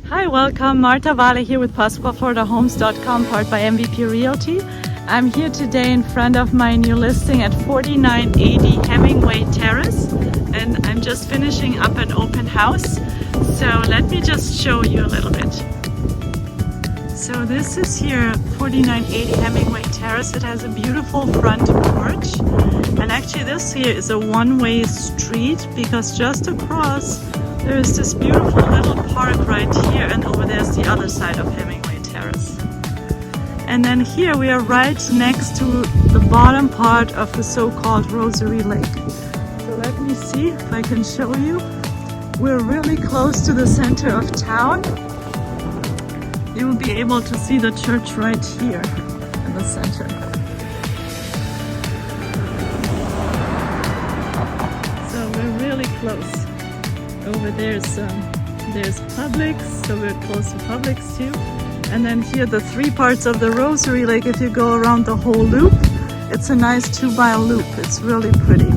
Hi, welcome. Marta Vale here with PoscalFloridaHomes.com, powered by MVP Realty. I'm here today in front of my new listing at 4980 Hemingway Terrace, and I'm just finishing up an open house. So let me just show you a little bit. So this is here 4980 Hemingway Terrace. It has a beautiful front porch, and actually this here is a one-way street because just across there is this beautiful little park right here, and over there's the other side of Hemingway Terrace. And then here we are right next to the bottom part of the so-called Rosary Lake. So let me see if I can show you. We're really close to the center of town. You will be able to see the church right here in the center. So we're really close. Over there's Publix, so we're close to Publix too. And then here the three parts of the Rosary Lake, if you go around the whole loop, it's a nice 2-mile loop. It's really pretty.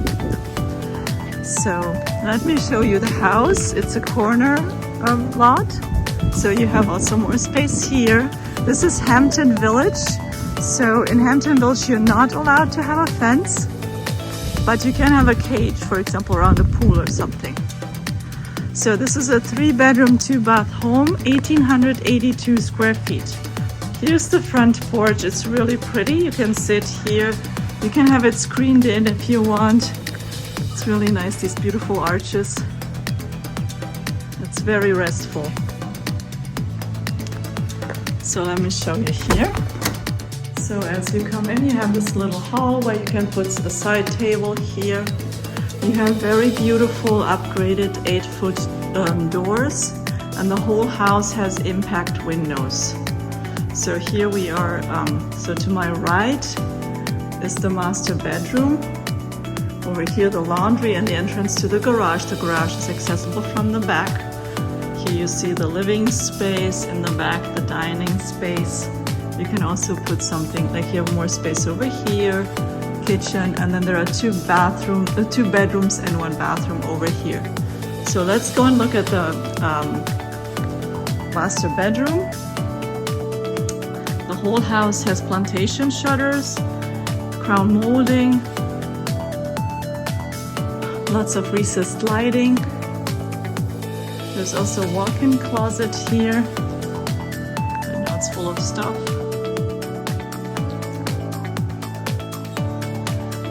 So let me show you the house. It's a corner lot, so you have also more space here. This is Hampton Village. So in Hampton Village you're not allowed to have a fence, but you can have a cage, for example, around a pool or something. So this is a 3-bedroom, 2-bath home, 1,882 square feet. Here's the front porch. It's really pretty. You can sit here. You can have it screened in if you want. It's really nice, these beautiful arches. It's very restful. So let me show you here. So as you come in, you have this little hall where you can put a side table here. You have very beautiful upgraded 8-foot doors, and the whole house has impact windows. So here we are, so to my right is the master bedroom. Over here the laundry and the entrance to the garage. The garage is accessible from the back. Here you see the living space, in the back the dining space. You can also put something, like you have more space over here, kitchen, and then there are two bedrooms and 1 bathroom over here. So let's go and look at the master bedroom. The whole house has plantation shutters, crown molding, lots of recessed lighting. There's also a walk-in closet here. I know it's full of stuff.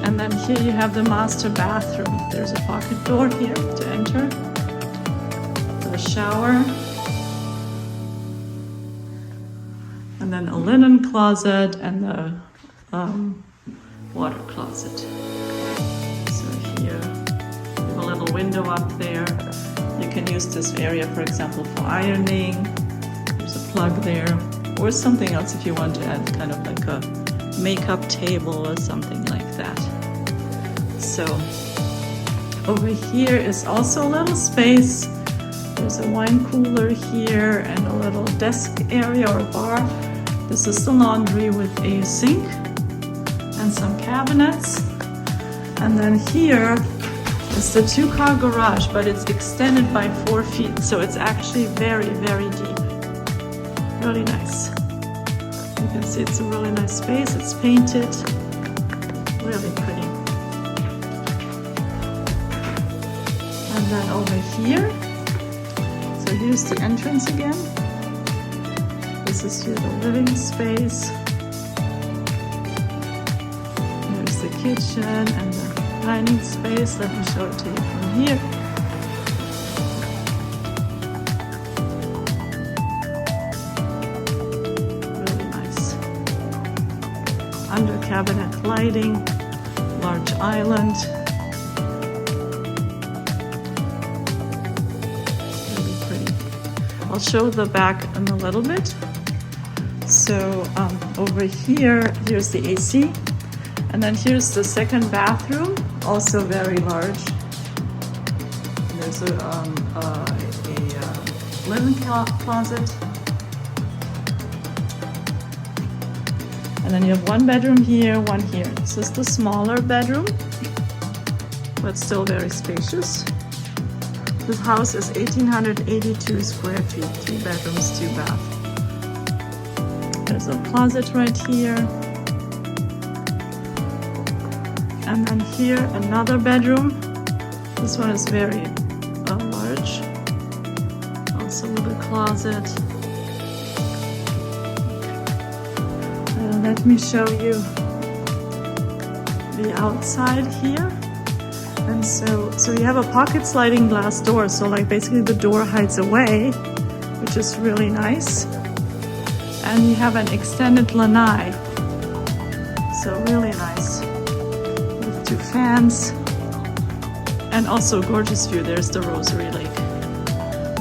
And then here you have the master bathroom. There's a pocket door here to enter. The shower. And then a linen closet and the water closet. So here you have a little window up there. You can use this area, for example, for ironing. There's a plug there. Or something else if you want to add kind of like a makeup table or something like that. So over here is also a little space. There's a wine cooler here and a little desk area or bar. This is the laundry with a sink and some cabinets. And then here is the 2-car garage, but it's extended by 4 feet. So it's actually very, very deep. Really nice. You can see it's a really nice space. It's painted. Really pretty. And then over here, so here's the entrance again. This is here the living space. There's the kitchen and the dining space. Let me show it to you from here. Really nice. Under cabinet lighting, large island. I'll show the back in a little bit. So over here, here's the AC. And then here's the second bathroom, also very large. There's a linen closet. And then you have 1 bedroom here, 1 here. This is the smaller bedroom, but still very spacious. This house is 1,882 square feet, 3 bedrooms, 2 bath. There's a closet right here. And then here, another bedroom. This one is very large. Also with a closet. Let me show you the outside here. And so you have a pocket sliding glass door, so like basically the door hides away, which is really nice. And you have an extended lanai, so really nice, with 2 fans, and also gorgeous view. There's the Rosary Lake.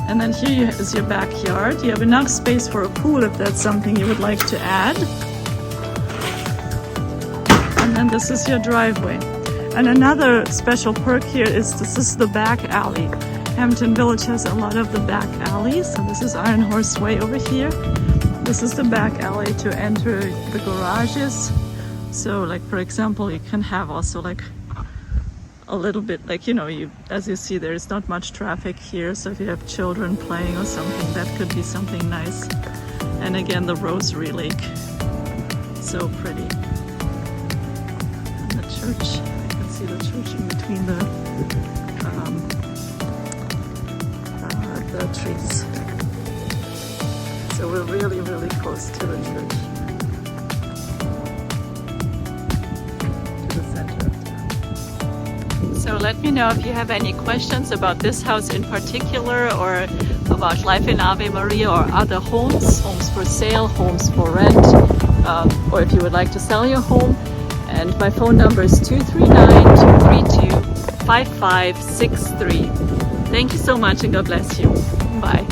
And then here is your backyard. You have enough space for a pool if that's something you would like to add. And then this is your driveway. And another special perk here is this is the back alley. Hampton Village has a lot of the back alleys. So this is Iron Horse Way over here. This is the back alley to enter the garages. So like, for example, you can have also like a little bit like, you know, as you see, there's not much traffic here. So if you have children playing or something, that could be something nice. And again, the Rosary Lake. So pretty. And the church. See the church in between the trees. So we're really, really close to the church, to the center of town. So let me know if you have any questions about this house in particular, or about life in Ave Maria or other homes for sale, homes for rent, or if you would like to sell your home. And my phone number is 239-232-5563. Thank you so much and God bless you. Bye.